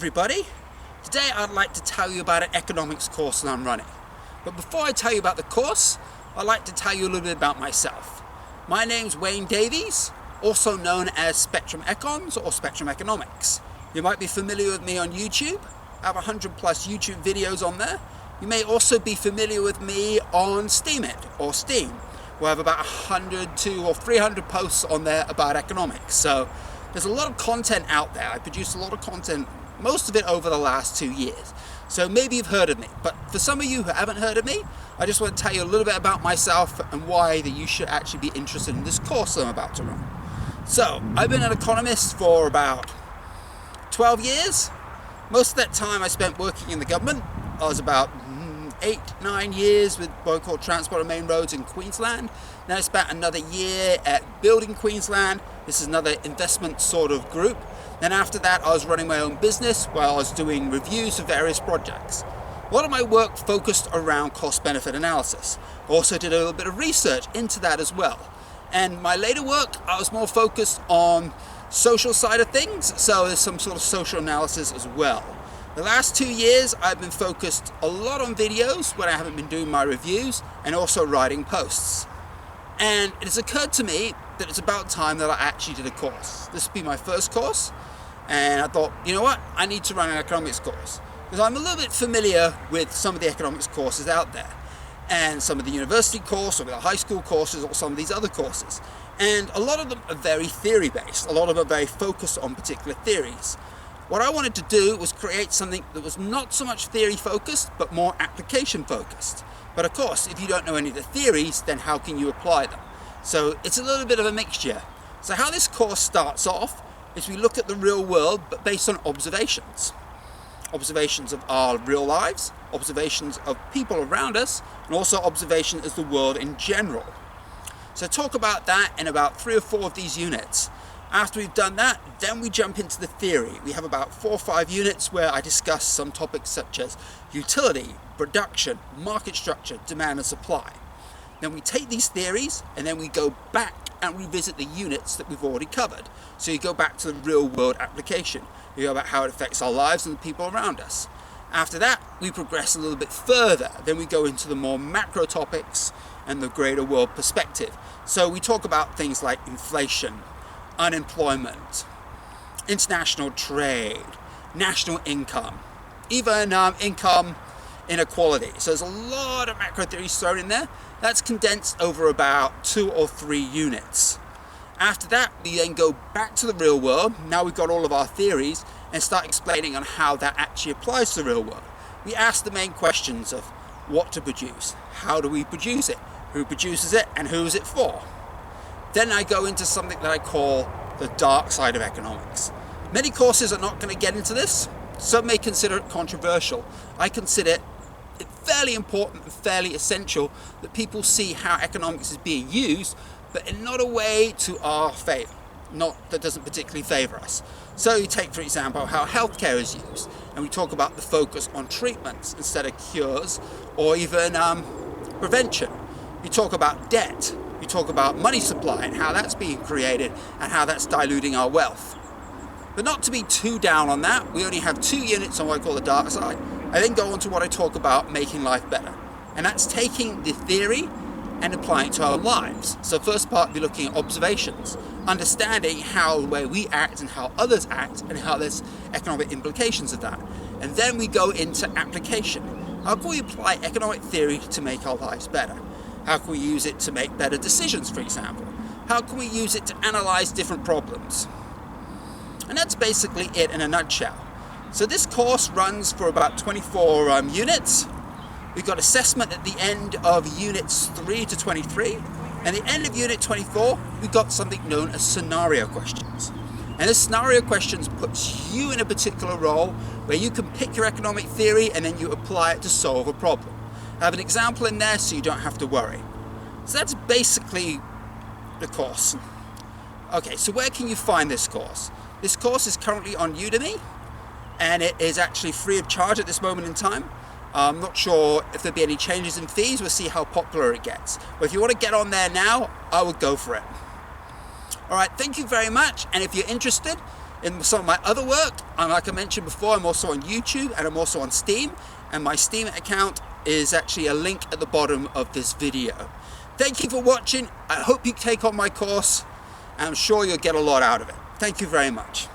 everybody. Today I'd like to tell you about an economics course that I'm running. But before I tell you about the course, I'd like to tell you a little bit about myself. My name's Wayne Davies, also known as Spectrum Econs or Spectrum Economics. You might be familiar with me on YouTube. I have 100 plus YouTube videos on there. You may also be familiar with me on Steemit or Steem. We have about 100 to or 300 posts on there about economics. So there's a lot of content out there. I produce a lot of content, most of it over the last 2 years. So maybe you've heard of me, but for some of you who haven't heard of me, I just want to tell you a little bit about myself and why that you should actually be interested in this course that I'm about to run. So I've been an economist for about 12 years. Most of that time I spent working in the government. I was about 8-9 years with what I call Transport and Main Roads in Queensland. Then I spent another year at Building Queensland. This is another investment sort of group. Then after that I was running my own business while I was doing reviews of various projects. A lot of my work focused around cost-benefit analysis. I also did a little bit of research into that as well. And my later work, I was more focused on social side of things, so there's some sort of social analysis as well. The last 2 years I've been focused a lot on videos when I haven't been doing my reviews, and also writing posts. And it has occurred to me that it's about time that I actually did a course. This will be my first course, and I thought, you know what, I need to run an economics course. Because I'm a little bit familiar with some of the economics courses out there, and some of the university courses, or the high school courses, or some of these other courses. And a lot of them are very theory-based. A lot of them are very focused on particular theories. What I wanted to do was create something that was not so much theory-focused, but more application-focused. But of course, if you don't know any of the theories, then how can you apply them? So it's a little bit of a mixture. So how this course starts off is we look at the real world, but based on observations. Observations of our real lives, observations of people around us, and also observations of the world in general. So talk about that in about 3 or 4 of these units. After we've done that, then we jump into the theory. We have about 4 or 5 units where I discuss some topics such as utility, production, market structure, demand and supply. Then we take these theories and then we go back and revisit the units that we've already covered. So you go back to the real world application. You go about how it affects our lives and the people around us. After that, we progress a little bit further. Then we go into the more macro topics and the greater world perspective. So we talk about things like inflation, unemployment, international trade, national income, even income inequality. So there's a lot of macro theories thrown in there. That's condensed over about 2 or 3 units. After that, we then go back to the real world. Now we've got all of our theories and start explaining on how that actually applies to the real world. We ask the main questions of what to produce, how do we produce it, who produces it, and who is it for. Then I go into something that I call the dark side of economics. Many courses are not going to get into this. Some may consider it controversial. I consider it fairly important and fairly essential that people see how economics is being used, but in not a way to our favor, not that doesn't particularly favor us. So you take, for example, how healthcare is used, and we talk about the focus on treatments instead of cures or even prevention. You talk about debt. You talk about money supply and how that's being created and how that's diluting our wealth. But not to be too down on that, we only have 2 units on what I call the dark side. I then go on to what I talk about making life better. And that's taking the theory and applying it to our lives. So first part, we're looking at observations, understanding how the way we act and how others act and how there's economic implications of that. And then we go into application. How can we apply economic theory to make our lives better? How can we use it to make better decisions, for example? How can we use it to analyze different problems? And that's basically it in a nutshell. So this course runs for about 24 units. We've got assessment at the end of units 3 to 23. And at the end of unit 24, we've got something known as scenario questions. And the scenario questions puts you in a particular role where you can pick your economic theory and then you apply it to solve a problem. I have an example in there so you don't have to worry. So that's basically the course. Okay, so where can you find this course? This course is currently on Udemy, and it is actually free of charge at this moment in time. I'm not sure if there'll be any changes in fees. We'll see how popular it gets. But if you want to get on there now, I would go for it. All right, thank you very much. And if you're interested, In some of my other work, like I mentioned before, I'm also on YouTube and I'm also on Steem, and my Steem account is actually a link at the bottom of this video. Thank you for watching. I hope you take on my course, and I'm sure you'll get a lot out of it. Thank you very much.